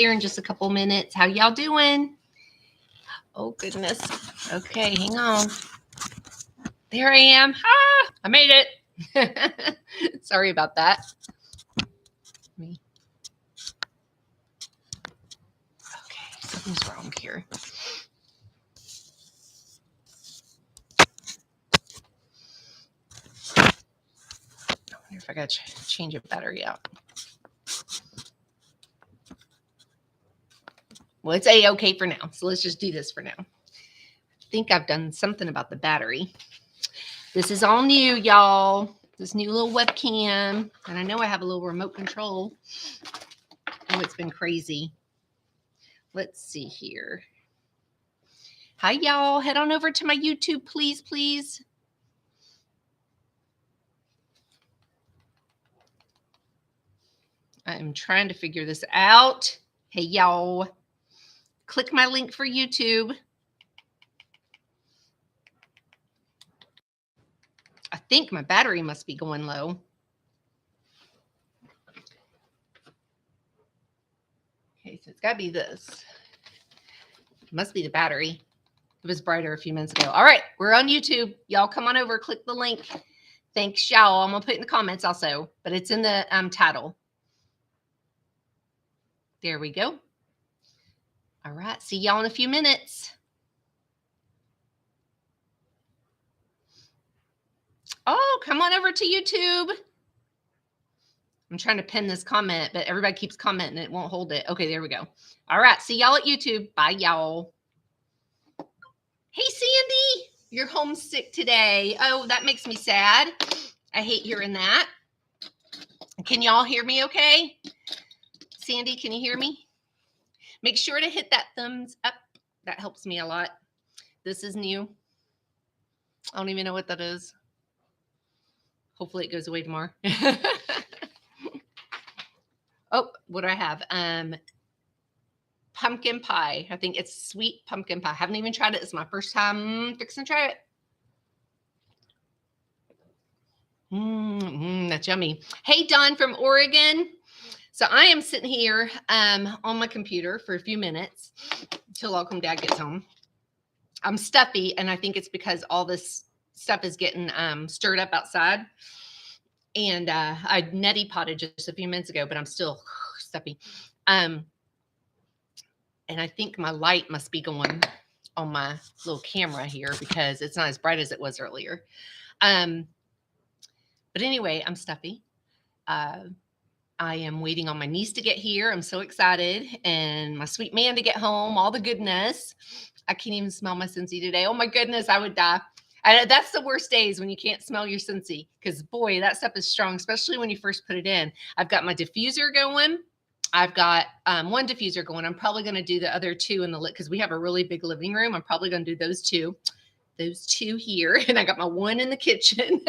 there in just a couple minutes. How y'all doing? Oh, goodness. Okay, hang on. There I am. Ah, I made it. Sorry about that. Okay, something's wrong here. I wonder if I got to change a battery out. Well, it's A-okay for now, so let's just do this for now. I think I've done something about the battery. This is all new, y'all. This new little webcam. And I know I have a little remote control. Oh, it's been crazy. Let's see here. Hi, y'all. Head on over to my YouTube, please, please. I'm trying to figure this out. Hey, y'all. Click my link for YouTube. I think my battery must be going low. Okay, so it's got to be this. It must be the battery. It was brighter a few minutes ago. All right, we're on YouTube. Y'all come on over, click the link. Thanks, y'all. I'm going to put it in the comments also, but it's in the title. There we go. All right, see y'all in a few minutes. Oh, come on over to YouTube. I'm trying to pin this comment, but everybody keeps commenting. It won't hold it. Okay, there we go. All right, see y'all at YouTube. Bye, y'all. Hey, Sandy, you're homesick today. Oh, that makes me sad. I hate hearing that. Can y'all hear me okay? Sandy, can you hear me? Make sure to hit that thumbs up. That helps me a lot. This is new. I don't even know what that is. Hopefully it goes away tomorrow. Oh, what do I have? Pumpkin pie. I think it's sweet pumpkin pie. Haven't even tried it. It's my first time fixing to try it. That's yummy. Hey, Don from Oregon. So I am sitting here on my computer for a few minutes till Welcome Dad gets home. I'm stuffy, and I think it's because all this stuff is getting stirred up outside. And I neti potted just a few minutes ago, but I'm still stuffy. And I think my light must be going on my little camera here because it's not as bright as it was earlier. But anyway, I'm stuffy. I am waiting on my niece to get here. I'm so excited. And my sweet man to get home, all the goodness. I can't even smell my Scentsy today. Oh my goodness, I would die. That's the worst days when you can't smell your Scentsy because boy, that stuff is strong, especially when you first put it in. I've got my diffuser going. I've got one diffuser going. I'm probably going to do the other two in the lit because we have a really big living room. I'm probably going to do those two here. And I got my one in the kitchen.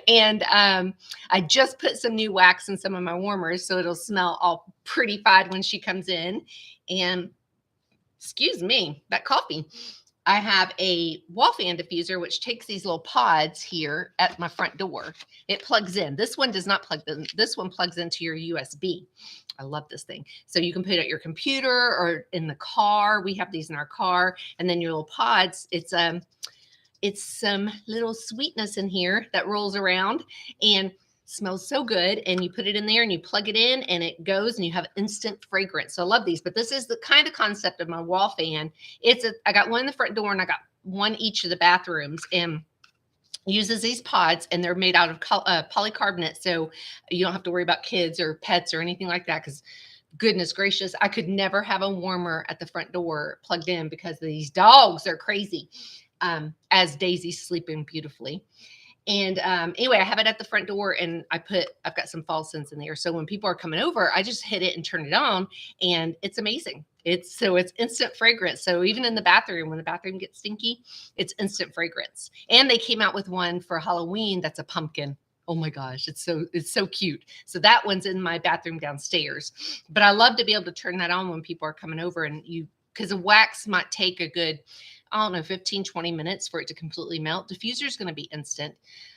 And I just put some new wax in some of my warmers so it'll smell all pretty-fied when she comes in. And excuse me, that coffee. I have a wall fan diffuser, which takes these little pods here at my front door. It plugs in. This one does not plug in. This one plugs into your USB. I love this thing. So you can put it at your computer or in the car. We have these in our car. And then your little pods, it's some little sweetness in here that rolls around and smells so good. And you put it in there and you plug it in and it goes and you have instant fragrance. So I love these, but this is the kind of concept of my wall fan. I got one in the front door and I got one each of the bathrooms and uses these pods and they're made out of polycarbonate. So you don't have to worry about kids or pets or anything like that. Cause goodness gracious, I could never have a warmer at the front door plugged in because these dogs are crazy. As Daisy's sleeping beautifully. And anyway, I have it at the front door and I've got some fall scents in there. So when people are coming over, I just hit it and turn it on and it's amazing. It's instant fragrance. So even in the bathroom, when the bathroom gets stinky, it's instant fragrance. And they came out with one for Halloween that's a pumpkin. Oh my gosh, it's so cute. So that one's in my bathroom downstairs. But I love to be able to turn that on when people are coming over and because the wax might take a good, I don't know, 15, 20 minutes for it to completely melt. Diffuser is going to be instant.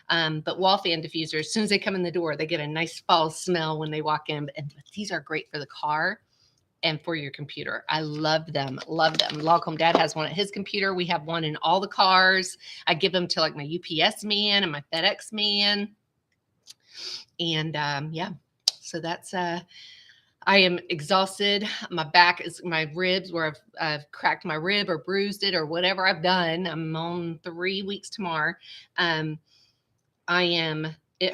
But wall fan diffuser, as soon as they come in the door, they get a nice fall smell when they walk in. And these are great for the car. and for your computer. I love them. Love them. Log Home Dad has one at his computer. We have one in all the cars. I give them to like my UPS man and my FedEx man. And yeah, so that's I am exhausted. My back is my ribs where I've cracked my rib or bruised it or whatever I've done. I'm on 3 weeks tomorrow. It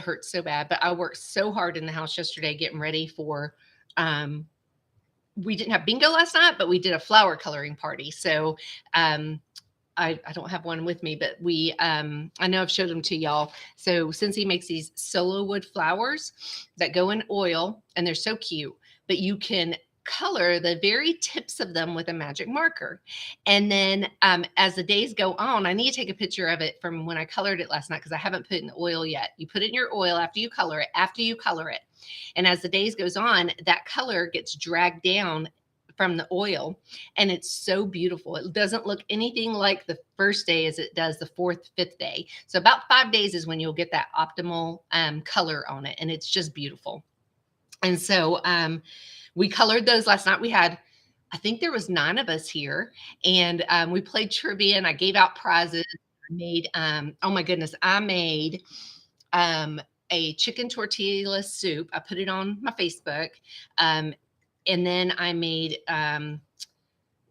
hurts so bad, but I worked so hard in the house yesterday getting ready for, we didn't have bingo last night, but we did a flower coloring party. So, I don't have one with me, but I know I've showed them to y'all. So since he makes these solo wood flowers that go in oil and they're so cute, but you can color the very tips of them with a magic marker. And then as the days go on, I need to take a picture of it from when I colored it last night because I haven't put it in the oil yet. You put it in your oil after you color it. And as the days goes on, that color gets dragged down from the oil, and it's so beautiful. It doesn't look anything like the first day as it does the fourth, fifth day. So about 5 days is when you'll get that optimal color on it, and it's just beautiful. And so we colored those last night. We had, I think there was 9 of us here, and we played trivia, and I gave out prizes. I made, oh my goodness, I made a chicken tortilla soup. I put it on my Facebook. And then I made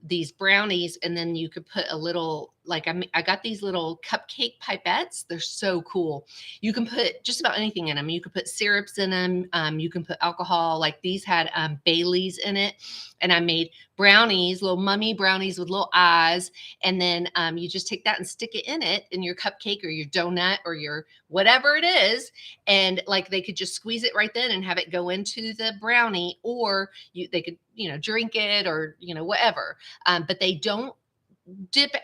these brownies, and then you could put a little, like I got these little cupcake pipettes. They're so cool. You can put just about anything in them. You could put syrups in them. You can put alcohol. Like these had Bailey's in it. And I made brownies, little mummy brownies with little eyes. And then you just take that and stick it in it in your cupcake or your donut or your whatever it is. And like they could just squeeze it right then and have it go into the brownie, or they could, drink it or, whatever. But they don't drip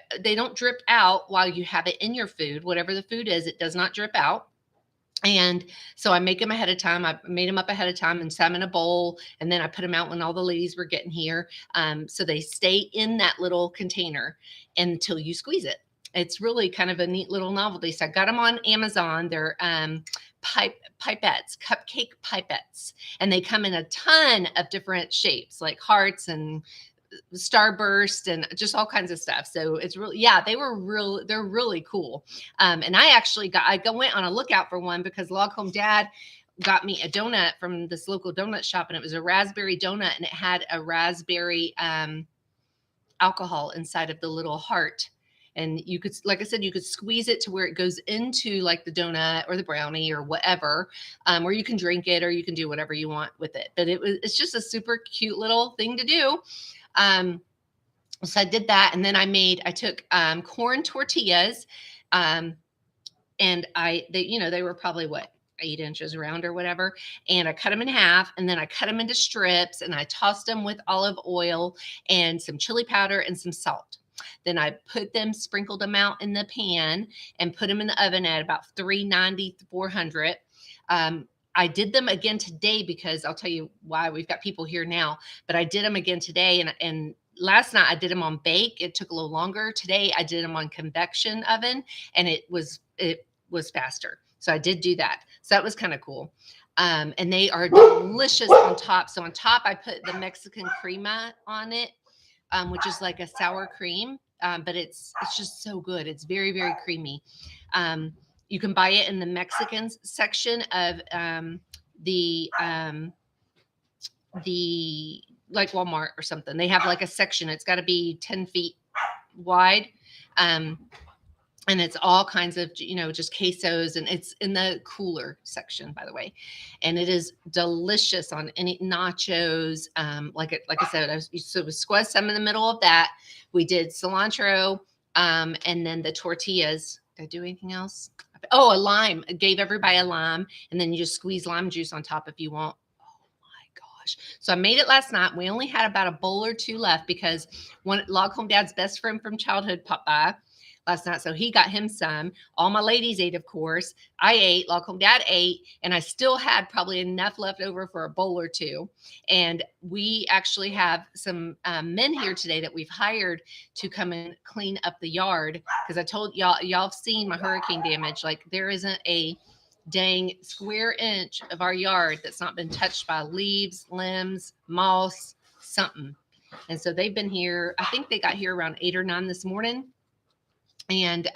out while you have it in your food. Whatever the food is, it does not drip out. And so I make them ahead of time. I made them up ahead of time and set them in a bowl. And then I put them out when all the ladies were getting here. So they stay in that little container until you squeeze it. It's really kind of a neat little novelty. So I got them on Amazon. They're pipettes, cupcake pipettes. And they come in a ton of different shapes, like hearts and starburst and just all kinds of stuff. So it's really, they're really cool. And I went on a lookout for one because Log Home Dad got me a donut from this local donut shop, and it was a raspberry donut, and it had a raspberry alcohol inside of the little heart. And you could, like I said, you could squeeze it to where it goes into like the donut or the brownie or whatever, or you can drink it or you can do whatever you want with it. But it's just a super cute little thing to do. So I did that, and then I took corn tortillas, and they were probably 8 inches around or whatever, and I cut them in half, and then I cut them into strips, and I tossed them with olive oil and some chili powder and some salt. Then I sprinkled them out in the pan and put them in the oven at about 390, 400. I did them again today because I'll tell you why. We've got people here now, but I did them again today. And last night I did them on bake. It took a little longer. Today I did them on convection oven, and it was faster. So I did do that. So that was kind of cool. And they are delicious on top. So on top, I put the Mexican crema on it, which is like a sour cream, but it's just so good. It's very, very creamy. You can buy it in the Mexican section of the like Walmart or something. They have like a section. It's got to be 10 feet wide. And it's all kinds of, just quesos, and it's in the cooler section, by the way. And it is delicious on any nachos. Like I said, so we squeezed some in the middle of that. We did cilantro, and then the tortillas. Did I do anything else? Oh, a lime. I gave everybody a lime, and then you just squeeze lime juice on top if you want. Oh my gosh. So I made it last night. We only had about a bowl or 2 left because Log Home Dad's best friend from childhood popped by last night. So he got him some. All my ladies ate, of course. I ate, Log Home Dad ate, and I still had probably enough left over for a bowl or 2. And we actually have some men here today that we've hired to come and clean up the yard. Because I told y'all have seen my hurricane damage. Like there isn't a dang square inch of our yard that's not been touched by leaves, limbs, moss, something. And so they've been here. I think they got here around 8 or 9 this morning. And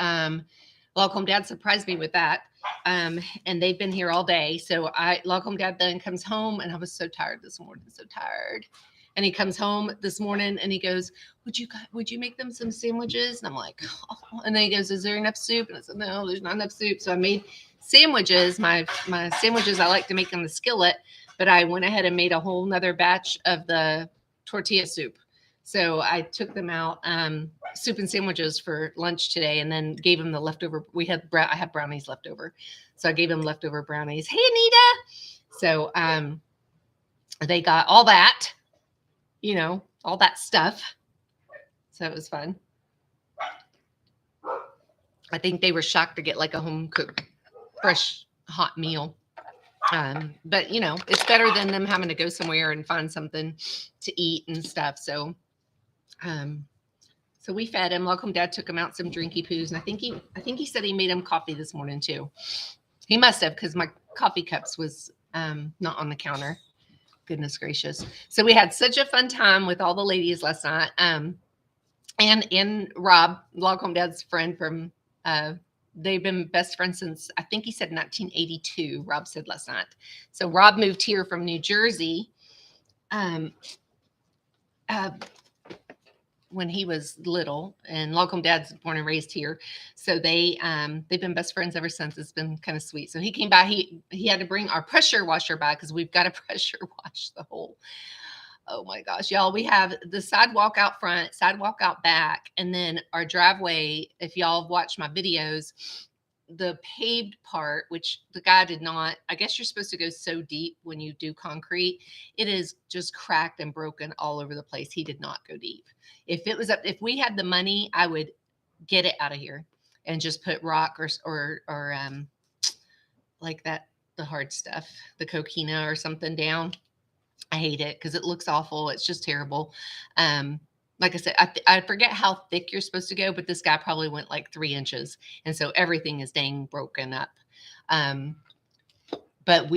Log Dad surprised me with that. And they've been here all day. So Log Dad then comes home, and I was so tired this morning, so tired. And he comes home this morning and he goes, would you make them some sandwiches? And I'm like, oh. And then he goes, is there enough soup? And I said, no, there's not enough soup. So I made sandwiches. My sandwiches, I like to make on the skillet, but I went ahead and made a whole nother batch of the tortilla soup. So I took them out, soup and sandwiches for lunch today, and then gave them the leftover. I had brownies left over. So I gave them leftover brownies. Hey, Anita. So they got all that, all that stuff. So it was fun. I think they were shocked to get like a home cooked, fresh, hot meal. But it's better than them having to go somewhere and find something to eat and stuff. So we fed him. Welcome Dad took him out some drinky poos, and I think he said he made him coffee this morning too. He must have, because my coffee cups was not on the counter. Goodness gracious! So we had such a fun time with all the ladies last night. And Rob, Welcome Dad's friend from. They've been best friends since, I think he said 1982. Rob said last night. So Rob moved here from New Jersey. When he was little, and Welcome Dad's born and raised here. So they've been best friends ever since. It's been kind of sweet. So he came by, he had to bring our pressure washer by, because we've got to pressure wash the whole, oh my gosh, y'all, we have the sidewalk out front, sidewalk out back, and then our driveway. If y'all have watched my videos, the paved part, which the guy did not, I guess you're supposed to go so deep when you do concrete. It is just cracked and broken all over the place. He did not go deep. If we had the money, I would get it out of here and just put rock or like that, the hard stuff, the coquina or something down. I hate it because it looks awful. It's just terrible. Like I said, I forget how thick you're supposed to go, but this guy probably went like 3 inches. And so everything is dang broken up. But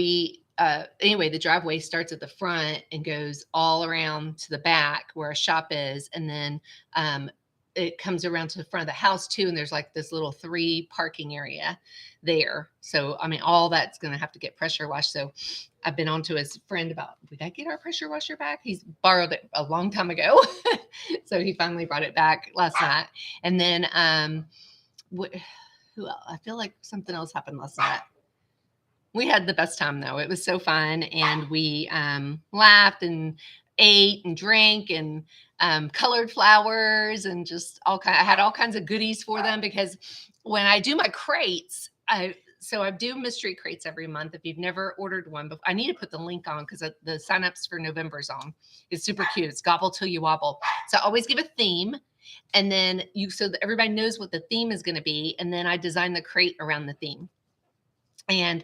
anyway, the driveway starts at the front and goes all around to the back where a shop is. And then it comes around to the front of the house too. And there's like this little 3 parking area there. So, I mean, all that's going to have to get pressure washed. So I've been on to his friend about, would I get our pressure washer back? He's borrowed it a long time ago. So he finally brought it back last night. And then who else? I feel like something else happened last night. We had the best time though. It was so fun. And we laughed and ate and drank and colored flowers and just I had all kinds of goodies for them, because when I do my crates, I do mystery crates every month. If you've never ordered one, but I need to put the link on, because the signups for November's on. It's super cute. It's Gobble Till You Wobble. So I always give a theme, and then so that everybody knows what the theme is going to be. And then I design the crate around the theme, and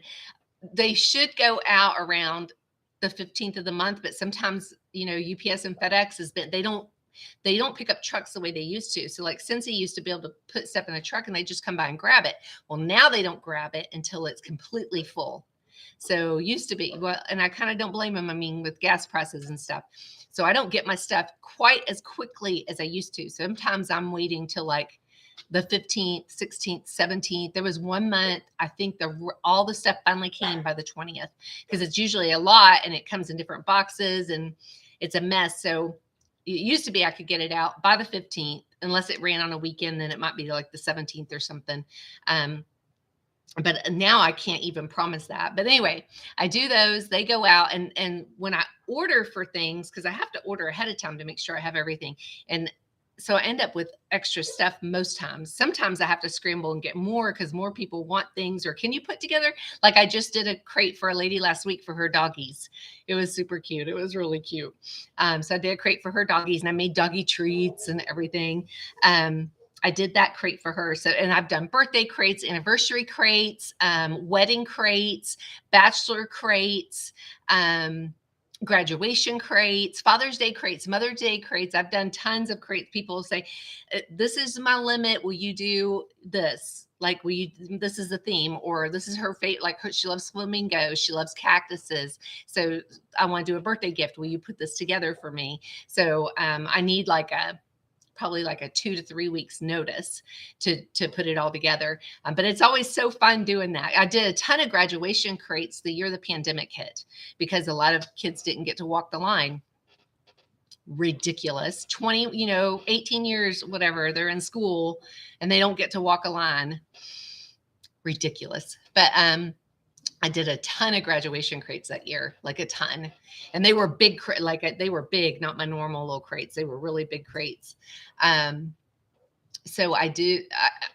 they should go out around the 15th of the month. But sometimes, UPS and FedEx they don't pick up trucks the way they used to. So like Cincy used to be able to put stuff in a truck and they just come by and grab it. Well, now they don't grab it until it's completely full. So used to be, well, and I kind of don't blame them. I mean, with gas prices and stuff. So I don't get my stuff quite as quickly as I used to. Sometimes I'm waiting till like the 15th, 16th, 17th. There was one month, I think all the stuff finally came by the 20th, because it's usually a lot and it comes in different boxes and it's a mess. So it used to be I could get it out by the 15th, unless it ran on a weekend, then it might be like the 17th or something. But now I can't even promise that. But anyway, I do those. They go out, and when I order for things, because I have to order ahead of time to make sure I have everything. And so I end up with extra stuff most times. Sometimes I have to scramble and get more because more people want things. Or can you put together? Like I just did a crate for a lady last week for her doggies. It was super cute. It was really cute. So I did a crate for her doggies, and I made doggy treats and everything. I did that crate for her. So, and I've done birthday crates, anniversary crates, wedding crates, bachelor crates, graduation crates, Father's Day crates, Mother's Day crates. I've done tons of crates. People say, this is my limit. Will you do this? Like this is the theme, or this is her fate. Like she loves flamingos, she loves cactuses. So I want to do a birthday gift. Will you put this together for me? So I need like probably like a 2 to 3 weeks notice to put it all together. But it's always so fun doing that. I did a ton of graduation crates the year the pandemic hit because a lot of kids didn't get to walk the line. Ridiculous. 20, 18 years, whatever, they're in school and they don't get to walk a line. Ridiculous. But I did a ton of graduation crates that year, like a ton. And they were big, they were big, not my normal little crates. They were really big crates. So I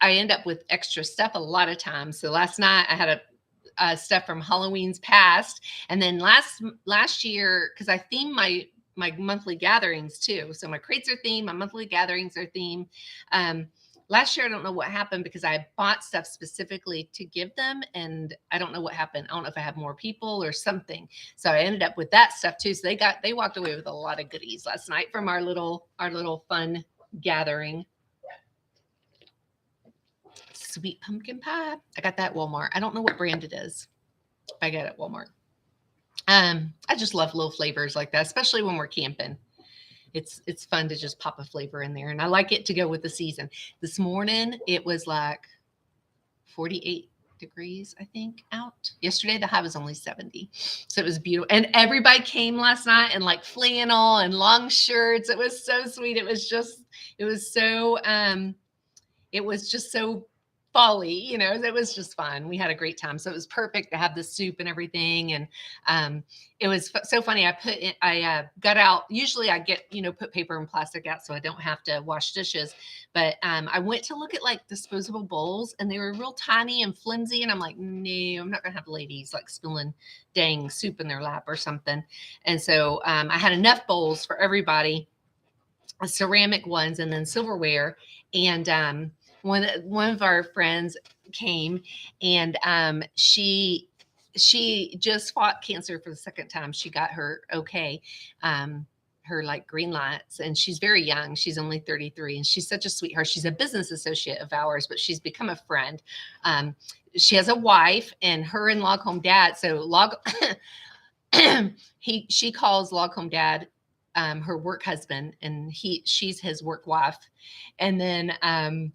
end up with extra stuff a lot of times. So last night I had stuff from Halloween's past. And then last year, because I themed my monthly gatherings too. So my crates are themed, my monthly gatherings are themed. Last year, I don't know what happened because I bought stuff specifically to give them. And I don't know what happened. I don't know if I had more people or something. So I ended up with that stuff too. So they walked away with a lot of goodies last night from our little fun gathering. Sweet pumpkin pie. I got that at Walmart. I don't know what brand it is. I got it at Walmart. I just love little flavors like that, especially when we're camping. It's fun to just pop a flavor in there. And I like it to go with the season. This morning, it was like 48 degrees, I think, out. Yesterday, the high was only 70. So it was beautiful. And everybody came last night in like flannel and long shirts. It was so sweet. It was just so folly, it was just fun. We had a great time. So it was perfect to have the soup and everything. And it was so funny. I got out, usually I get, put paper and plastic out so I don't have to wash dishes. But I went to look at like disposable bowls and they were real tiny and flimsy. And I'm like, no, I'm not going to have ladies like spilling dang soup in their lap or something. And so I had enough bowls for everybody, ceramic ones and then silverware. And one of our friends came and she just fought cancer for the second time. She got her okay, her like green lights, and she's very young. She's only 33 and she's such a sweetheart. She's a business associate of ours, but she's become a friend. She has a wife and her and Log Home Dad. So she calls Log Home Dad her work husband, and she's his work wife. And then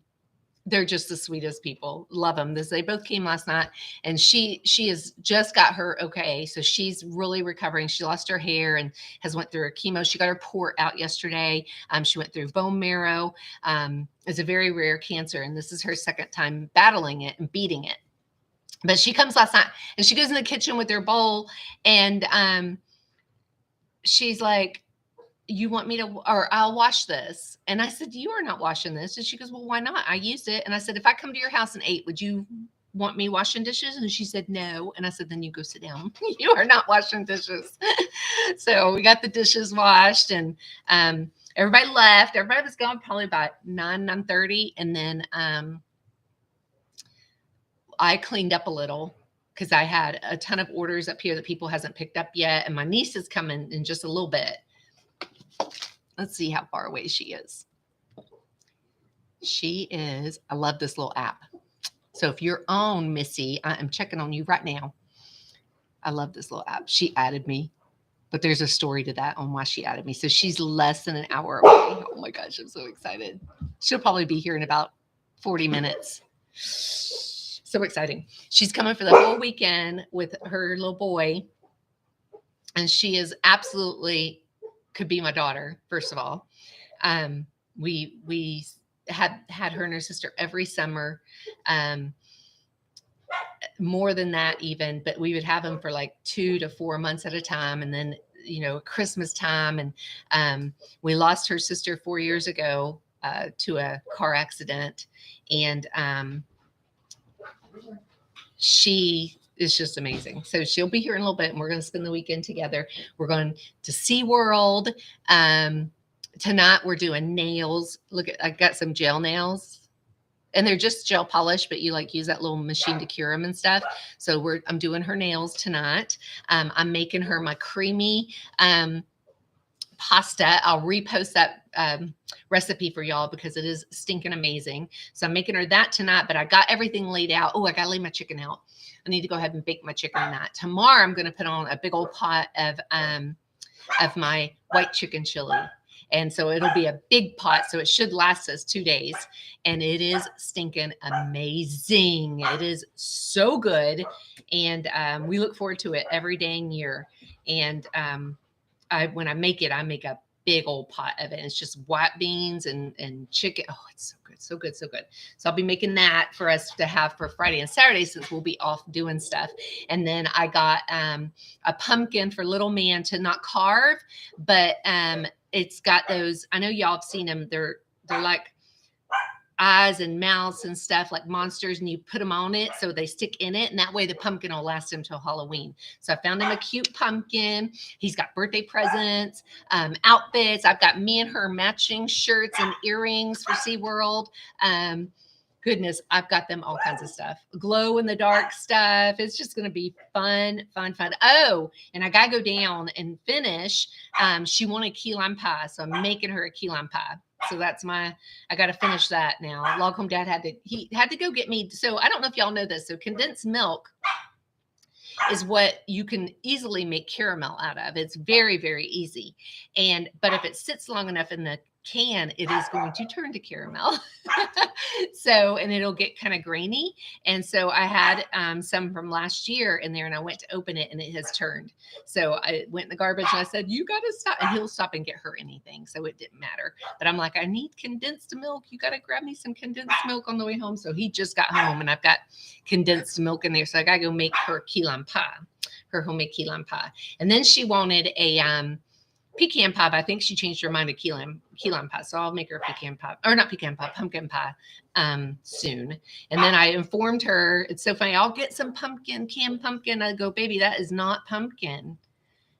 they're just the sweetest people. Love them. They both came last night, and she has just got her okay. So she's really recovering. She lost her hair and has went through her chemo. She got her port out yesterday. She went through bone marrow. It's a very rare cancer, and this is her second time battling it and beating it. But she comes last night, and she goes in the kitchen with her bowl, and she's like, you want me to, or I'll wash this. And I said, you are not washing this. And she goes, well, why not? I used it. And I said, if I come to your house and ate, would you want me washing dishes? And she said, no. And I said, then you go sit down. You are not washing dishes. So we got the dishes washed, and everybody left. Everybody was gone probably about 9:30. And then I cleaned up a little because I had a ton of orders up here that people hasn't picked up yet. And my niece is coming in just a little bit. Let's see how far away she is. I love this little app. So if you're on Missy, I am checking on you right now. I love this little app. She added me, but there's a story to that on why she added me. So she's less than an hour away. Oh my gosh, I'm so excited. She'll probably be here in about 40 minutes. So exciting. She's coming for the whole weekend with her little boy. And she is absolutely could be my daughter. First of all, we had her and her sister every summer, more than that even, but we would have them for like 2 to 4 months at a time. And then, Christmas time. And we lost her sister 4 years ago to a car accident. And she is just amazing. So she'll be here in a little bit, and we're going to spend the weekend together. We're going to SeaWorld. Tonight we're doing nails. Look, I got some gel nails, and they're just gel polish, but you like use that little machine to cure them and stuff. So I'm doing her nails tonight. I'm making her my creamy pasta. I'll repost that recipe for y'all because it is stinking amazing. So I'm making her that tonight, but I got everything laid out. Oh, I got to lay my chicken out. I need to go ahead and bake my chicken in that. Tomorrow I'm going to put on a big old pot of my white chicken chili. And so it'll be a big pot. So it should last us 2 days. And it is stinking amazing. It is so good. And we look forward to it every dang year. And when I make it, I make a big old pot of it. It's just white beans and chicken. Oh, it's so good, so good, so good. So I'll be making that for us to have for Friday and Saturday since we'll be off doing stuff. And then I got a pumpkin for little man to not carve, but it's got those. I know y'all have seen them. They're like eyes and mouths and stuff like monsters, and you put them on it so they stick in it, and that way the pumpkin will last until Halloween. So I found him a cute pumpkin. He's got birthday presents, outfits. I've got me and her matching shirts and earrings for SeaWorld. Goodness, I've got them all kinds of stuff. Glow in the dark stuff. It's just going to be fun, fun, fun. Oh, and I got to go down and finish. She wanted key lime pie, so I'm making her a key lime pie. So that's I got to finish that now. Log Home Dad he had to go get me. So I don't know if y'all know this. So condensed milk is what you can easily make caramel out of. It's very, very easy. But if it sits long enough in the can, it is going to turn to caramel. And it'll get kind of grainy. And so I had some from last year in there, and I went to open it and it has turned. So I went in the garbage and I said, you got to stop. And he'll stop and get her anything. So it didn't matter. But I'm like, I need condensed milk. You got to grab me some condensed milk on the way home. So he just got home and I've got condensed milk in there. So I got to go make her key lime pie, her homemade key lime pie. And then she wanted a pecan pie, but I think she changed her mind to key lime pie. So I'll make her a pumpkin pie soon. And then I informed her, it's so funny, I'll get some canned pumpkin. I go, baby, that is not pumpkin.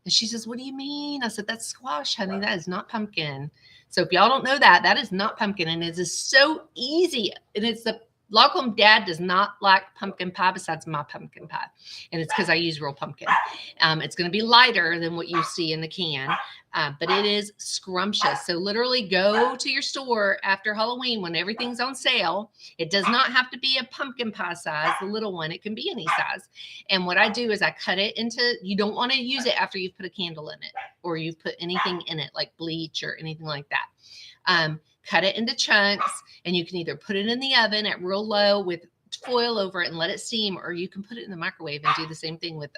And she says, what do you mean? I said, that's squash, honey. That is not pumpkin. So if y'all don't know that is not pumpkin. And it is so easy. And it's the Log Home Dad does not like pumpkin pie besides my pumpkin pie. And it's because I use real pumpkin. It's going to be lighter than what you see in the can, but it is scrumptious. So literally go to your store after Halloween when everything's on sale. It does not have to be a pumpkin pie size, the little one. It can be any size. And what I do is I cut it into, you don't want to use it after you've put a candle in it or you've put anything in it like bleach or anything like that. Cut it into chunks, and you can either put it in the oven at real low with foil over it and let it steam, or you can put it in the microwave and do the same thing with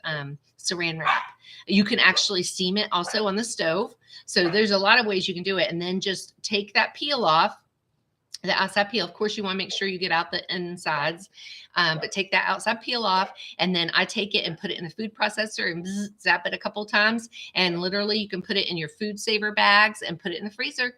saran wrap. You can actually steam it also on the stove. So there's a lot of ways you can do it. And then just take that peel off, the outside peel. Of course, you want to make sure you get out the insides, but take that outside peel off. And then I take it and put it in the food processor and zap it a couple of times. And literally you can put it in your food saver bags and put it in the freezer.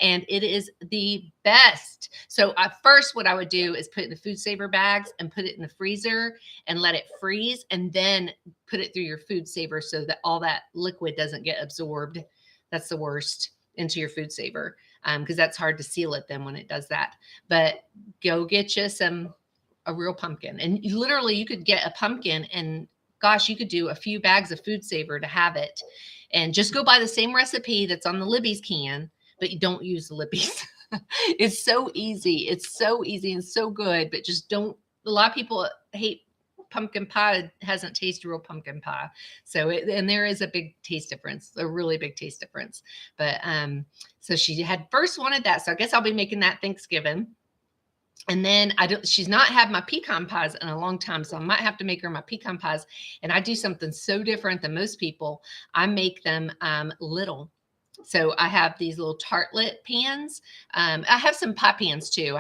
And it is the best. So first, what I would do is put it in the food saver bags and put it in the freezer and let it freeze, and then put it through your food saver so that all that liquid doesn't get absorbed. That's the worst, into your food saver, because that's hard to seal it then when it does that. But go get you a real pumpkin, and literally you could get a pumpkin, and gosh, you could do a few bags of food saver to have it, and just go buy the same recipe that's on the Libby's can. But you don't use the Libby's. It's so easy. It's so easy and so good, but just don't. A lot of people hate pumpkin pie. Hasn't tasted real pumpkin pie. So, and there is a big taste difference, a really big taste difference. But so she had first wanted that. So I guess I'll be making that Thanksgiving. And then she's not had my pecan pies in a long time. So I might have to make her my pecan pies. And I do something so different than most people. I make them little. So I have these little tartlet pans. I have some pie pans too.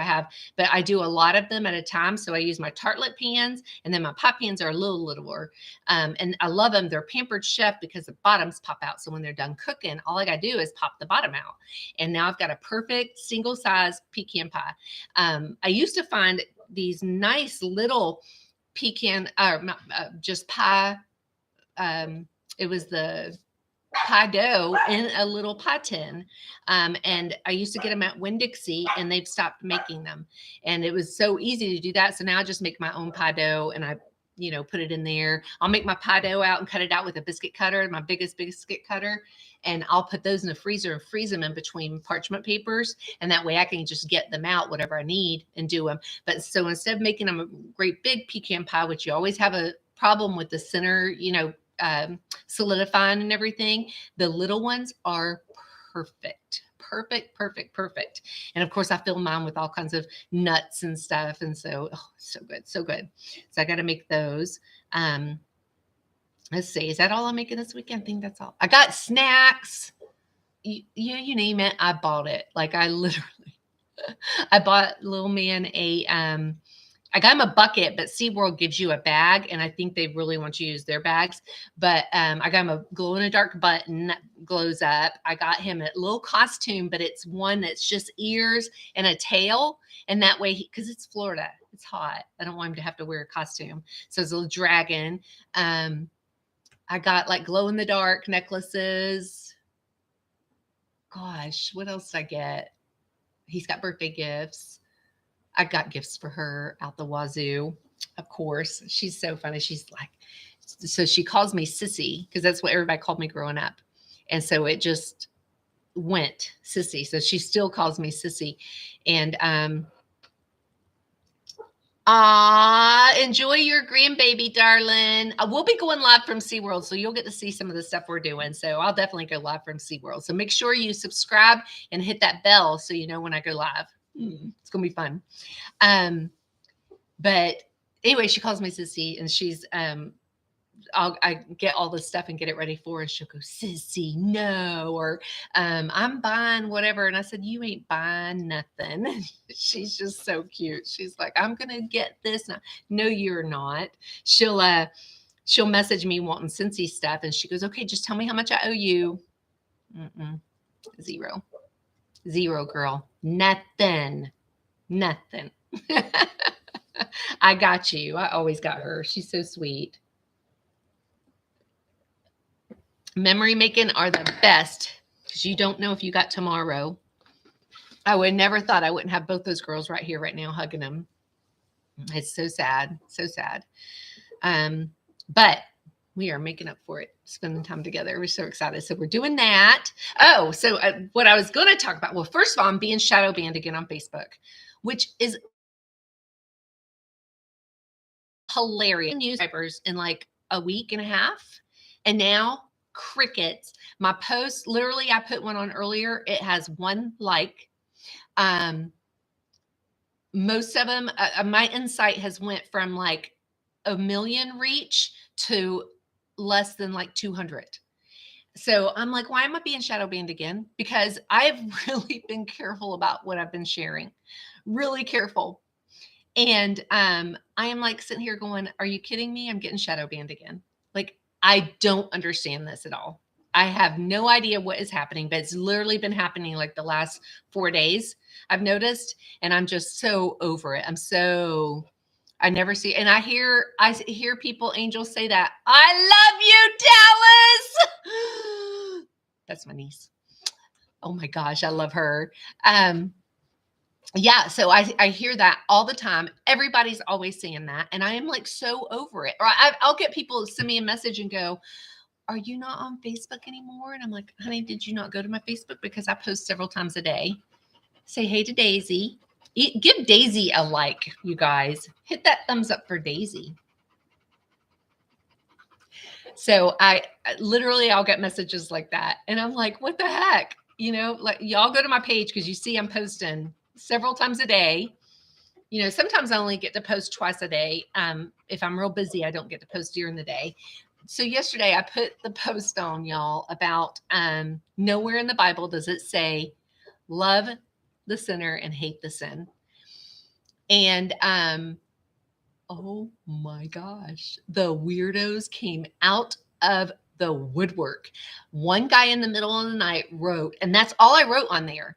But I do a lot of them at a time. So I use my tartlet pans, and then my pie pans are a little littler. And I love them. They're Pampered Chef because the bottoms pop out. So when they're done cooking, all I got to do is pop the bottom out. And now I've got a perfect single size pecan pie. I used to find these nice little pecan, just pie. It was the pie dough in a little pie tin. And I used to get them at Winn-Dixie, and they've stopped making them. And it was so easy to do that. So now I just make my own pie dough, and I put it in there. I'll make my pie dough out and cut it out with a biscuit cutter, my biggest biscuit cutter. And I'll put those in the freezer and freeze them in between parchment papers. And that way I can just get them out, whatever I need, and do them. But so instead of making them a great big pecan pie, which you always have a problem with the center, solidifying and everything, the little ones are perfect. Perfect. And of course, I fill mine with all kinds of nuts and stuff. And so, so good. So I got to make those. Let's see. Is that all I'm making this weekend? I think that's all. I got snacks. You name it, I bought it. Like I bought little man I got him a bucket, but SeaWorld gives you a bag, and I think they really want you to use their bags. But I got him a glow-in-the-dark button that glows up. I got him a little costume, but it's one that's just ears and a tail. And that way, because it's Florida, it's hot. I don't want him to have to wear a costume. So it's a little dragon. I got like glow-in-the-dark necklaces. Gosh, what else did I get? He's got birthday gifts. I got gifts for her out the wazoo. Of course, she's so funny. She's like, so she calls me Sissy because that's what everybody called me growing up. And so it just went Sissy. So she still calls me Sissy. And enjoy your grandbaby, darling. We'll be going live from SeaWorld, so you'll get to see some of the stuff we're doing. So I'll definitely go live from SeaWorld. So make sure you subscribe and hit that bell so you know when I go live. It's going to be fun. But anyway, she calls me Sissy, and she's, I get all this stuff and get it ready for her. And she'll go, Sissy, no, or I'm buying whatever. And I said, you ain't buying nothing. She's just so cute. She's like, I'm going to get this. No, you're not. She'll message me wanting Scentsy stuff. And she goes, okay, just tell me how much I owe you. Zero, girl. Nothing. I got you. I always got her. She's so sweet. Memory making are the best because you don't know if you got tomorrow. I would never thought I wouldn't have both those girls right here, right now, hugging them. It's so sad. So sad. But we are making up for it, spending time together. We're so excited. So we're doing that. Oh, so what I was going to talk about. Well, first of all, I'm being shadow banned again on Facebook, which is hilarious. Newspapers in like a week and a half. And now crickets. My post, literally, I put one on earlier. It has 1 like. Most of them, my insight has went from like 1 million reach to less than like 200. So I'm like, why am I being shadow banned again? Because I've really been careful about what I've been sharing, really careful. And I am like sitting here going, are you kidding me? I'm getting shadow banned again. Like, I don't understand this at all. I have no idea what is happening, but it's literally been happening like the last 4 days, I've noticed. And I'm just so over it. I never see, and I hear people, angels, say that, I love you, Dallas. That's my niece. Oh my gosh, I love her. Yeah, so I hear that all the time. Everybody's always saying that, and I am like so over it. Or I'll get people send me a message and go, are you not on Facebook anymore? And I'm like, honey, did you not go to my Facebook? Because I post several times a day. Say hey to Daisy. Give Daisy a like, you guys. Hit that thumbs up for Daisy. So I literally, I'll get messages like that. And I'm like, what the heck? Like, y'all go to my page because you see I'm posting several times a day. Sometimes I only get to post twice a day. If I'm real busy, I don't get to post during the day. So yesterday I put the post on, y'all, about nowhere in the Bible does it say love the sinner and hate the sin. And oh my gosh, the weirdos came out of the woodwork. One guy in the middle of the night wrote, and that's all I wrote on there.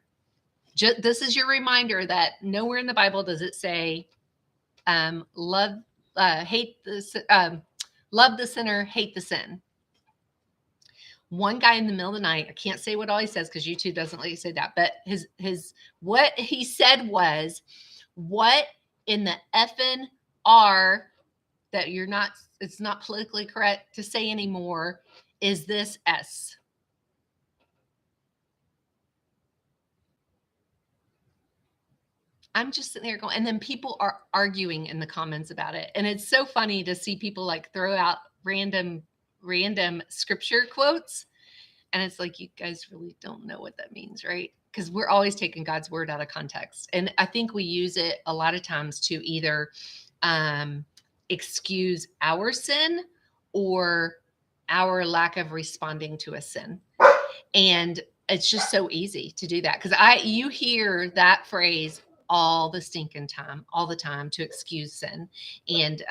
This is your reminder that nowhere in the Bible does it say love the sinner, hate the sin. One guy in the middle of the night, I can't say what all he says because YouTube doesn't let you say that, but his what he said was, what in the effing are that it's not politically correct to say anymore is this S. I'm just sitting there going, and then people are arguing in the comments about it. And it's so funny to see people like throw out random scripture quotes. And it's like, you guys really don't know what that means, right? Because we're always taking God's word out of context. And I think we use it a lot of times to either excuse our sin or our lack of responding to a sin. And it's just so easy to do that because you hear that phrase all the stinking time, all the time, to excuse sin. And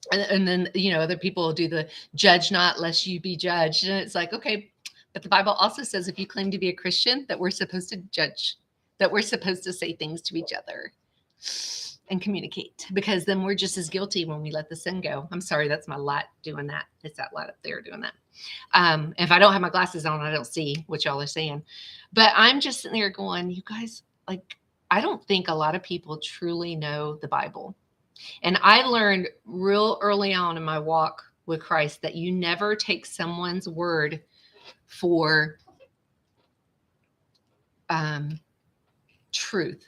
then, other people will do the judge not lest you be judged. And it's like, okay, but the Bible also says if you claim to be a Christian, that we're supposed to judge, that we're supposed to say things to each other and communicate, because then we're just as guilty when we let the sin go. I'm sorry, that's my light doing that. It's that light up there doing that. If I don't have my glasses on, I don't see what y'all are saying. But I'm just sitting there going, you guys, like, I don't think a lot of people truly know the Bible. And I learned real early on in my walk with Christ that you never take someone's word for truth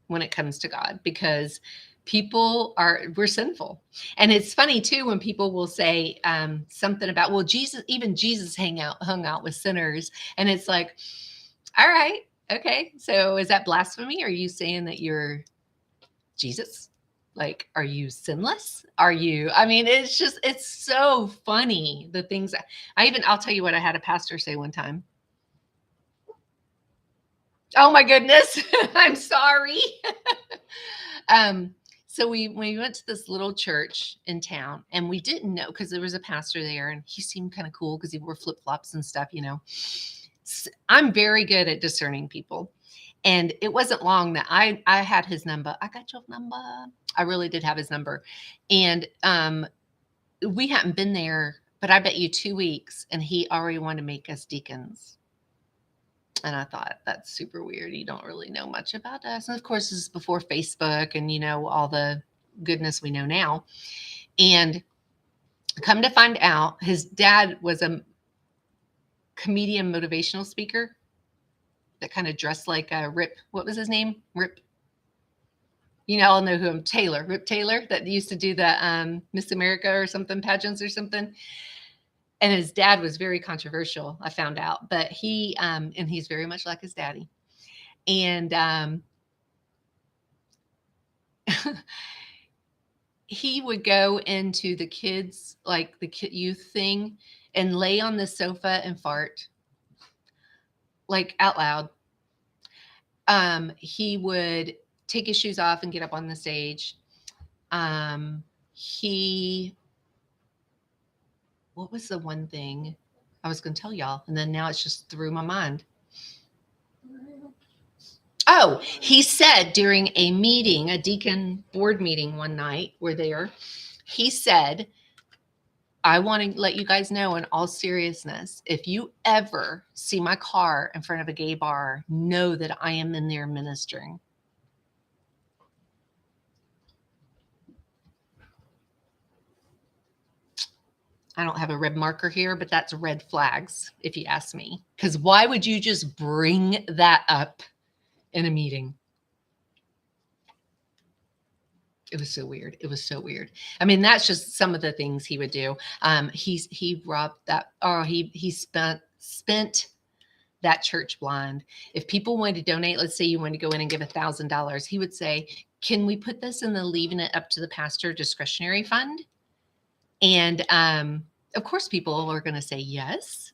when it comes to God, because we're sinful. And it's funny too when people will say something about, well, even Jesus hung out with sinners. And it's like, all right, okay, so is that blasphemy? Are you saying that you're Jesus? Like, are you sinless? It's so funny, the things I'll tell you what I had a pastor say one time. Oh my goodness. I'm sorry. So we went to this little church in town, and we didn't know, because there was a pastor there and he seemed kind of cool because he wore flip-flops and stuff, I'm very good at discerning people. And it wasn't long that I had his number. I got your number. I really did have his number. And we hadn't been there, but I bet you 2 weeks, and he already wanted to make us deacons. And I thought, that's super weird. You don't really know much about us. And of course, this is before Facebook and, all the goodness we know now. And come to find out, his dad was a comedian motivational speaker that kind of dressed like Rip. What was his name? Rip. I'll know who Rip Taylor, that used to do the Miss America or something, pageants or something. And his dad was very controversial, I found out, but and he's very much like his daddy. And he would go into the kids, like the youth thing, and lay on the sofa and fart, like out loud. He would take his shoes off and get up on the stage. What was the one thing I was going to tell y'all? And then now it's just through my mind. Oh, he said during a meeting, a deacon board meeting one night, we're there. He said, I want to let you guys know, in all seriousness, if you ever see my car in front of a gay bar, know that I am in there ministering. I don't have a red marker here, but that's red flags, if you ask me. Because why would you just bring that up in a meeting? It was so weird. It was so weird. I mean, that's just some of the things he would do. He robbed that, or he spent that church blind. If people wanted to donate, let's say you wanted to go in and give $1,000, he would say, can we put this in the leaving it up to the pastor discretionary fund? And of course, people are going to say yes.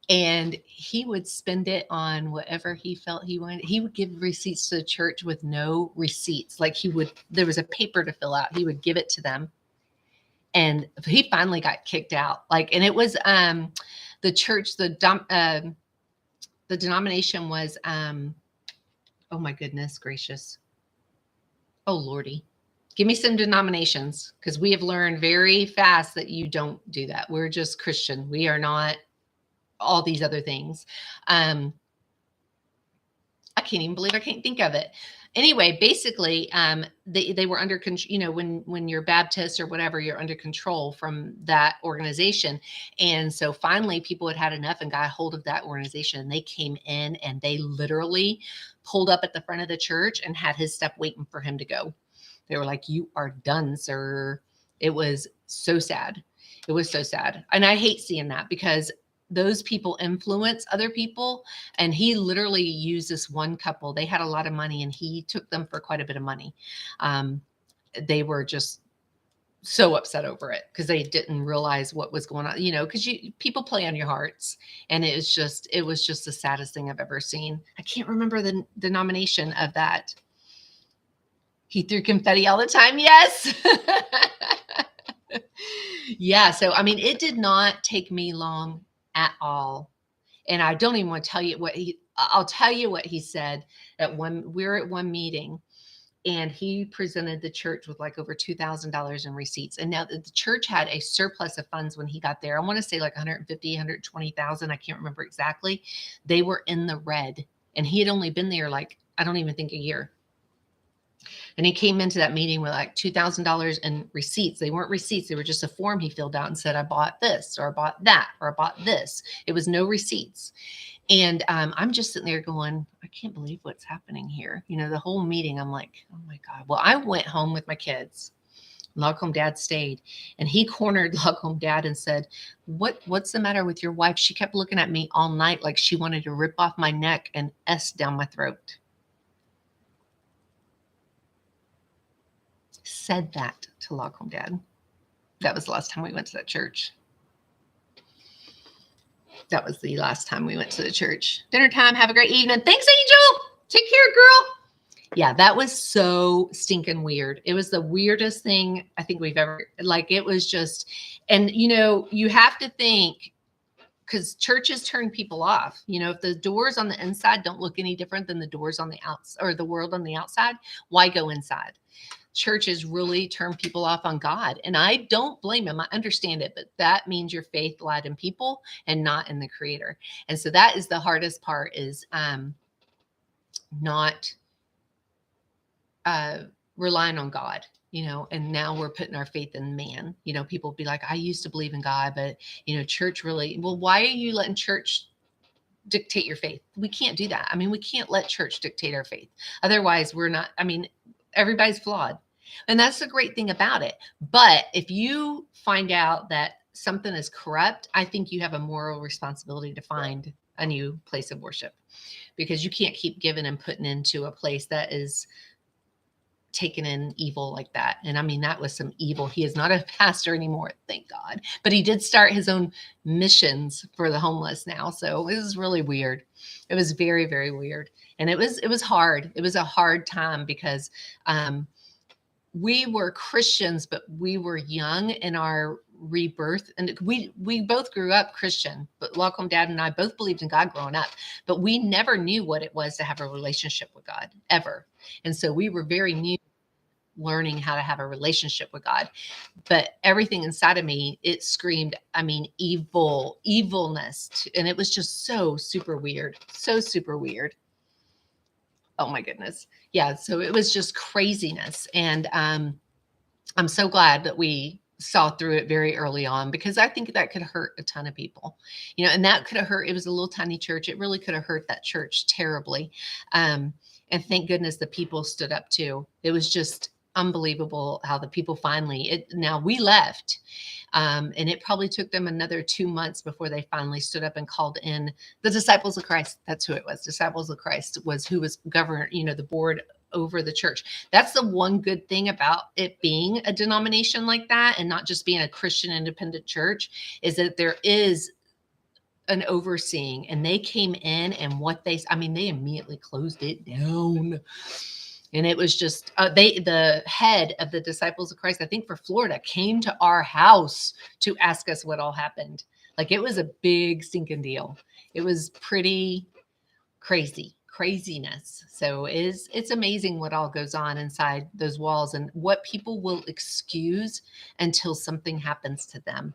And he would spend it on whatever he felt he wanted. He would give receipts to the church with no receipts. Like there was a paper to fill out. He would give it to them. And he finally got kicked out. And it was the church, the denomination was, oh my goodness gracious. Oh Lordy. Give me some denominations, because we have learned very fast that you don't do that. We're just Christian. We are not all these other things. I can't can't even believe I can't think of it. Anyway, basically, they were under control. When you're Baptist or whatever, you're under control from that organization. And so finally, people had enough and got a hold of that organization. And they came in and they literally pulled up at the front of the church and had his stuff waiting for him to go. They were like, "You are done, sir." It was so sad. It was so sad. And I hate seeing that because those people influence other people. And he literally used this one couple. They had a lot of money and he took them for quite a bit of money. Um, they were just so upset over it because they didn't realize what was going on, because people play on your hearts. And it was just the saddest thing I've ever seen. I can't remember the denomination of that. He threw confetti all the time. Yes. Yeah. So, I mean, it did not take me long at all. And I don't even want to tell you I'll tell you what he said we were at one meeting and he presented the church with like over $2,000 in receipts. And now the church had a surplus of funds when he got there. I want to say like 150, 120,000. I can't remember exactly. They were in the red and he had only been there like, I don't even think a year. And he came into that meeting with like $2,000 in receipts. They weren't receipts. They were just a form he filled out and said, I bought this or I bought that or I bought this. It was no receipts. And I'm just sitting there going, I can't believe what's happening here. The whole meeting, I'm like, oh my God. Well, I went home with my kids. Log Home Dad stayed and he cornered Log Home Dad and said, what's the matter with your wife? She kept looking at me all night like she wanted to rip off my neck and S down my throat. Said that to Log Home Dad. That was the last time we went to that church. That was the last time we went to the church. Dinner time. Have a great evening. Thanks, Angel. Take care, girl. Yeah, that was so stinking weird. It was the weirdest thing I think we've ever, it was just, and you have to think, because churches turn people off. If the doors on the inside don't look any different than the doors on the outside or the world on the outside, why go inside? Churches really turn people off on God. And I don't blame them. I understand it, but that means your faith lied in people and not in the creator. And so that is the hardest part is not relying on God, and now we're putting our faith in man. People be like, I used to believe in God, but church really, well, why are you letting church dictate your faith? We can't do that. I mean, we can't let church dictate our faith. Otherwise we're not, everybody's flawed. And that's the great thing about it. But if you find out that something is corrupt, I think you have a moral responsibility to find a new place of worship, because you can't keep giving and putting into a place that is taken in evil like that. And that was some evil. He is not a pastor anymore, thank God. But he did start his own missions for the homeless now. So it was really weird. It was very, very weird. And it was hard. It was a hard time because we were Christians, but we were young in our rebirth. And we both grew up Christian, but Log Home Dad and I both believed in God growing up, but we never knew what it was to have a relationship with God ever. And so we were very new learning how to have a relationship with God. But everything inside of me, it screamed, evilness. And it was just so super weird. So super weird. Oh my goodness. Yeah. So it was just craziness. And I'm so glad that we saw through it very early on, because I think that could hurt a ton of people, and that could have hurt. It was a little tiny church. It really could have hurt that church terribly. And thank goodness the people stood up too. It was just unbelievable how the people now we left. And it probably took them another 2 months before they finally stood up and called in the Disciples of Christ. That's who it was. Disciples of Christ was who was governor, the board over the church. That's the one good thing about it being a denomination like that and not just being a Christian independent church, is that there is an overseeing, and they came in and they immediately closed it down. And it was just, the head of the Disciples of Christ, I think for Florida, came to our house to ask us what all happened. Like, it was a big stinking deal. It was pretty craziness. So it's amazing what all goes on inside those walls and what people will excuse until something happens to them.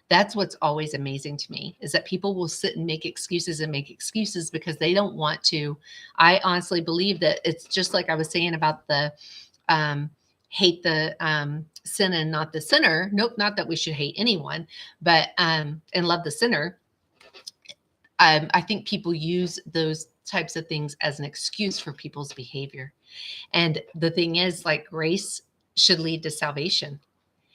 That's what's always amazing to me, is that people will sit and make excuses and make excuses because they don't want to. I honestly believe that it's just like I was saying about the um, hate the sin and not the sinner. Nope, not that we should hate anyone, but and love the sinner. I think people use those types of things as an excuse for people's behavior. And the thing is, like, grace should lead to salvation.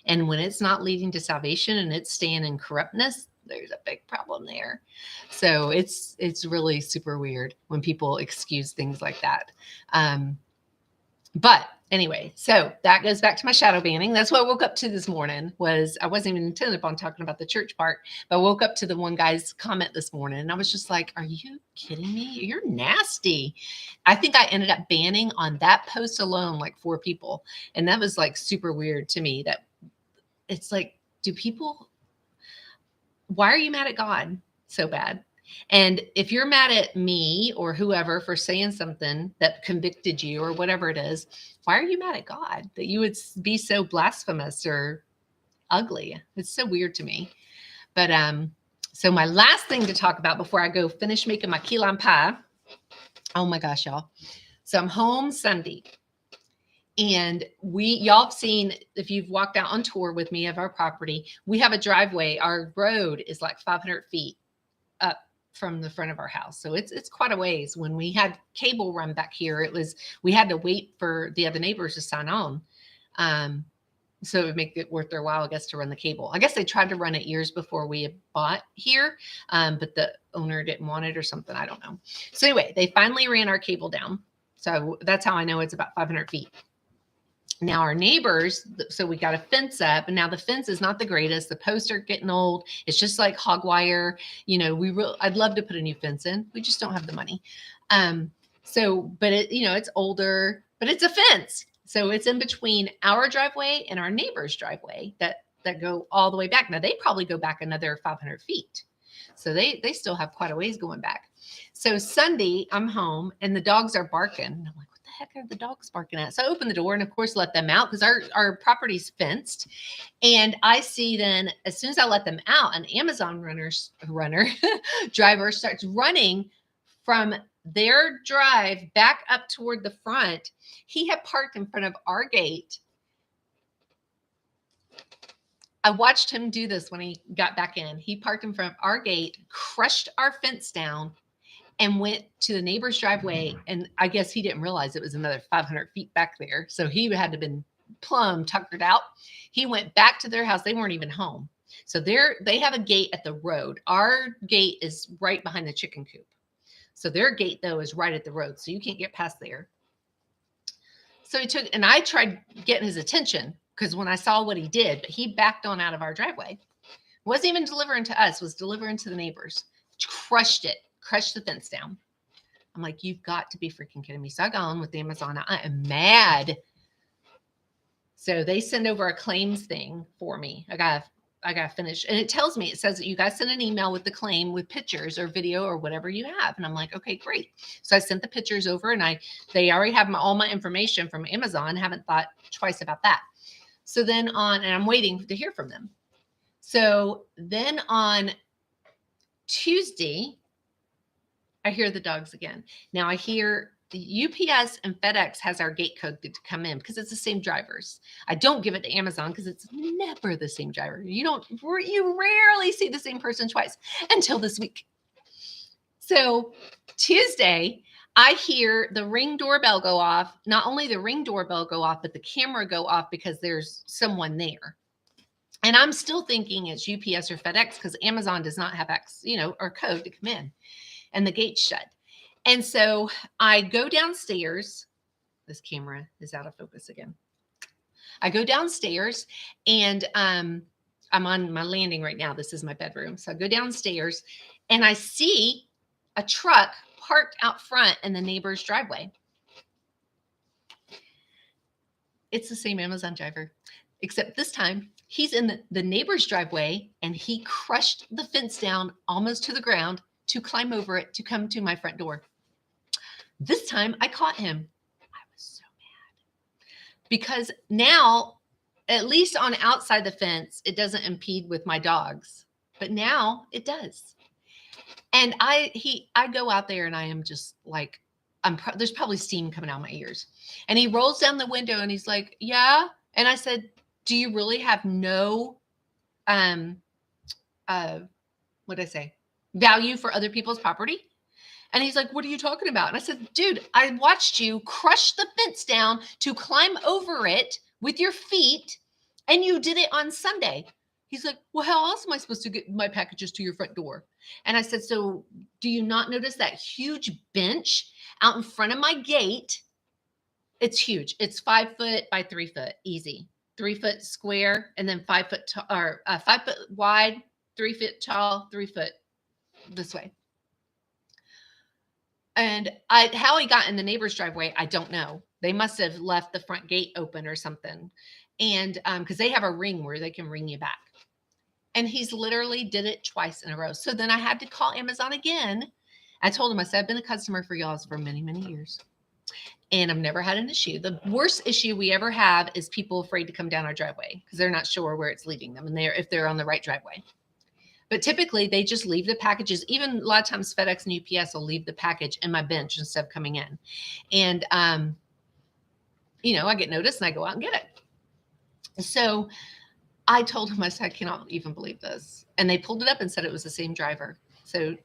And when it's not leading to salvation and it's staying in corruptness, there's a big problem there. So it's really super weird when people excuse things like that. But anyway, so that goes back to my shadow banning. That's what I woke up to this morning. Was I wasn't even intended upon talking about the church part, but I woke up to the one guy's comment this morning, and I was just like, "Are you kidding me? You're nasty." I think I ended up banning on that post alone like 4 people, and that was like super weird to me. That it's like, do people? Why are you mad at God so bad? And if you're mad at me or whoever for saying something that convicted you or whatever it is, why are you mad at God that you would be so blasphemous or ugly? It's so weird to me. But so my last thing to talk about before I go finish making my key lime pie. Oh my gosh, y'all. So I'm home Sunday. And y'all have seen, if you've walked out on tour with me of our property, we have a driveway. Our road is like 500 feet up from the front of our house. So it's quite a ways. When we had cable run back here, we had to wait for the other neighbors to sign on. So it would make it worth their while, I guess, to run the cable. I guess they tried to run it years before we had bought here, but the owner didn't want it or something. I don't know. So anyway, they finally ran our cable down. So that's how I know it's about 500 feet. Now our neighbors, so we got a fence up, and now the fence is not the greatest. The posts are getting old. It's just like hog wire. I'd love to put a new fence in. We just don't have the money. But it's older, but it's a fence. So it's in between our driveway and our neighbor's driveway that go all the way back. Now they probably go back another 500 feet. So they still have quite a ways going back. So Sunday I'm home and the dogs are barking. I'm like, heck are the dogs barking at? So I open the door and of course let them out because our property's fenced. And I see then as soon as I let them out, an Amazon driver starts running from their drive back up toward the front. He had parked in front of our gate. I watched him do this when he got back in. He parked in front of our gate, crushed our fence down, and went to the neighbor's driveway. And I guess he didn't realize it was another 500 feet back there. So he had to have been plumb tuckered out. He went back to their house. They weren't even home. So they have a gate at the road. Our gate is right behind the chicken coop. So their gate, though, is right at the road. So you can't get past there. So and I tried getting his attention because when I saw what he did, but he backed on out of our driveway. Wasn't even delivering to us, was delivering to the neighbors. Crushed the fence down. I'm like, you've got to be freaking kidding me. So I got on with Amazon. I am mad. So they send over a claims thing for me. I gotta finish. And it says that you guys send an email with the claim with pictures or video or whatever you have. And I'm like, okay, great. So I sent the pictures over and they already have all my information from Amazon. Haven't thought twice about that. So then and I'm waiting to hear from them. So then on Tuesday, I hear the dogs again. Now I hear the UPS and FedEx has our gate code to come in because it's the same drivers. I don't give it to Amazon because it's never the same driver. You rarely see the same person twice until this week. So Tuesday, I hear the Ring doorbell go off. Not only the Ring doorbell go off, but the camera go off because there's someone there. And I'm still thinking it's UPS or FedEx because Amazon does not have or code to come in. And the gate's shut. And so I go downstairs. This camera is out of focus again. I go downstairs and I'm on my landing right now. This is my bedroom. So I go downstairs and I see a truck parked out front in the neighbor's driveway. It's the same Amazon driver, except this time he's in the neighbor's driveway and he crushed the fence down almost to the ground to climb over it to come to my front door. This time I caught him. I was so mad because now at least on outside the fence, it doesn't impede with my dogs. But now it does. And I go out there and I am just like, there's probably steam coming out of my ears. And he rolls down the window and he's like, yeah. And I said, do you really have no, what did I say? Value for other people's property? And he's like, what are you talking about? And I said, dude, I watched you crush the fence down to climb over it with your feet, and you did it on Sunday. He's like, well, how else am I supposed to get my packages to your front door? And I said, so do you not notice that huge bench out in front of my gate? It's huge. It's 5 foot by 3 foot, easy. 3 foot square, and then 5 foot or 5 foot wide, 3 foot tall, 3 foot this way. And how he got in the neighbor's driveway, I don't know. They must have left the front gate open or something. And because they have a ring where they can ring you back. And he's literally did it twice in a row. So then I had to call Amazon again. I told him, I said, I've been a customer for y'all for many, many years. And I've never had an issue. The worst issue we ever have is people afraid to come down our driveway because they're not sure where it's leading them. And if they're on the right driveway. But typically they just leave the packages. Even a lot of times FedEx and UPS will leave the package in my bench instead of coming in. And, I get noticed and I go out and get it. So I told him, I said, I cannot even believe this. And they pulled it up and said it was the same driver. So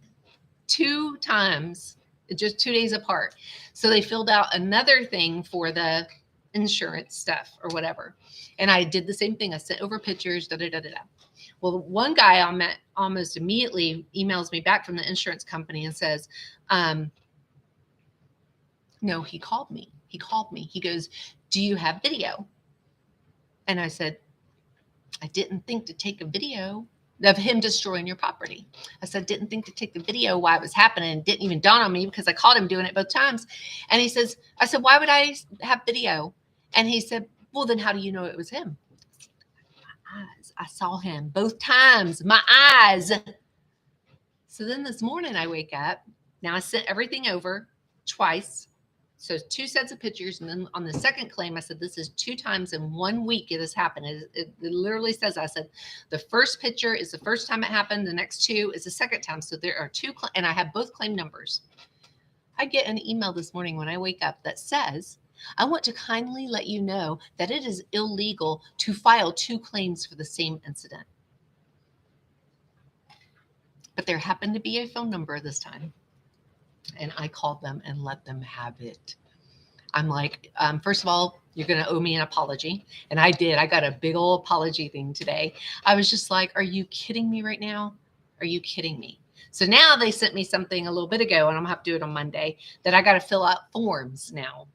2 times, just 2 days apart. So they filled out another thing for the insurance stuff or whatever. And I did the same thing. I sent over pictures, Well, one guy I met almost immediately emails me back from the insurance company and says, no, he called me. He goes, do you have video? And I said, I didn't think to take a video of him destroying your property. I said, didn't think to take the video while it was happening. It didn't even dawn on me because I caught him doing it both times. And I said, why would I have video? And he said, well, then how do you know it was him? Eyes. I saw him both times, my eyes. So then this morning I wake up. Now I sent everything over twice. So 2 sets of pictures. And then on the second claim, I said, this is 2 times in 1 week it has happened. It literally says, I said, the first picture is the first time it happened. The next 2 is the second time. So there are 2, and I have both claim numbers. I get an email this morning when I wake up that says, I want to kindly let you know that it is illegal to file 2 claims for the same incident. But there happened to be a phone number this time. And I called them and let them have it. I'm like, first of all, you're going to owe me an apology. And I did. I got a big old apology thing today. I was just like, are you kidding me right now? Are you kidding me? So now they sent me something a little bit ago, and I'm going to have to do it on Monday, that I got to fill out forms now.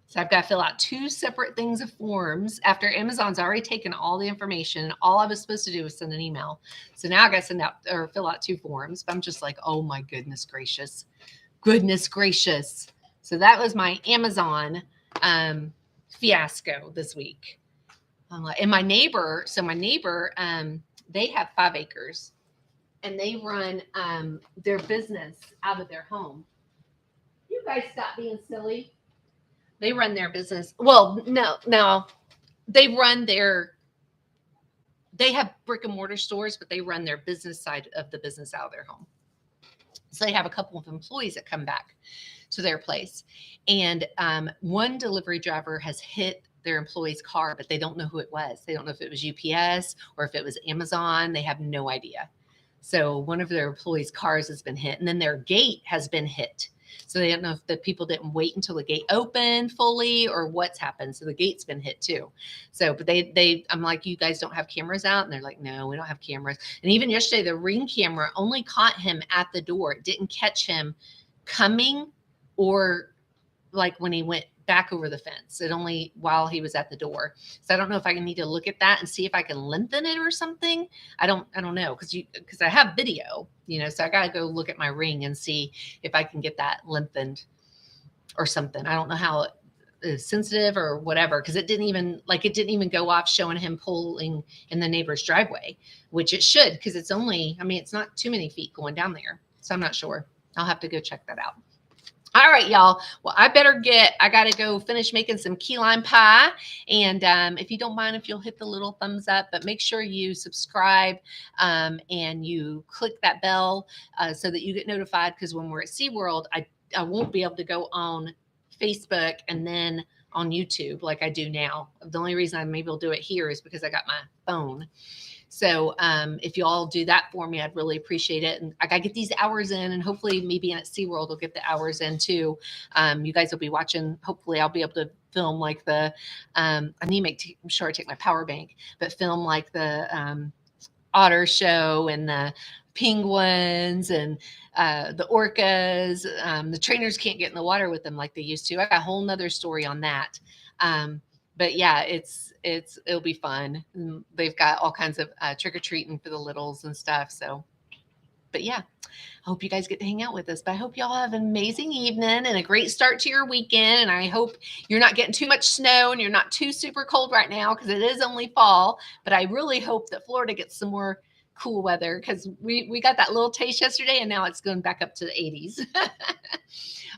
So I've got to fill out 2 separate things of forms after Amazon's already taken all the information. All I was supposed to do was send an email. So now I got to fill out 2 forms. But I'm just like, oh my goodness gracious. Goodness gracious. So that was my Amazon fiasco this week. And my neighbor, they have 5 acres and they run their business out of their home. You guys stop being silly. They run their business. Well, no, they have brick and mortar stores, but they run their business side of the business out of their home. So they have a couple of employees that come back to their place. And one delivery driver has hit their employee's car, but they don't know who it was. They don't know if it was UPS or if it was Amazon. They have no idea. So one of their employees' cars has been hit, and then their gate has been hit. So they don't know if the people didn't wait until the gate opened fully or what's happened. So the gate's been hit too. So, but I'm like, you guys don't have cameras out? And they're like, no, we don't have cameras. And even yesterday, the Ring camera only caught him at the door. It didn't catch him coming or like when he went back over the fence. It only while he was at the door. So I don't know if I need to look at that and see if I can lengthen it or something. I don't know because I have video, so I got to go look at my Ring and see if I can get that lengthened or something. I don't know how it is sensitive or whatever, because it didn't even go off showing him pulling in the neighbor's driveway, which it should, because it's not too many feet going down there. So I'm not sure. I'll have to go check that out. All All right, y'all. Well, I got to go finish making some key lime pie. And if you don't mind, if you'll hit the little thumbs up, but make sure you subscribe and you click that bell so that you get notified. Because when we're at SeaWorld, I won't be able to go on Facebook and then on YouTube like I do now. The only reason I'm able to do it here is because I got my phone. So if you all do that for me, I'd really appreciate it. And I got to get these hours in, and hopefully maybe at SeaWorld we'll get the hours in too. You guys will be watching. Hopefully I'll be able to film like I need to make sure I take my power bank, but film like the otter show and the penguins and the orcas. The trainers can't get in the water with them like they used to. I got a whole nother story on that. But yeah, it'll be fun. And they've got all kinds of trick or treating for the littles and stuff. So, but yeah, I hope you guys get to hang out with us. But I hope y'all have an amazing evening and a great start to your weekend. And I hope you're not getting too much snow and you're not too super cold right now because it is only fall. But I really hope that Florida gets some more cool weather because we got that little taste yesterday and now it's going back up to the 80s.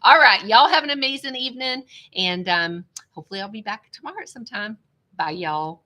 All right, y'all have an amazing evening and hopefully I'll be back tomorrow at some time. Bye, y'all.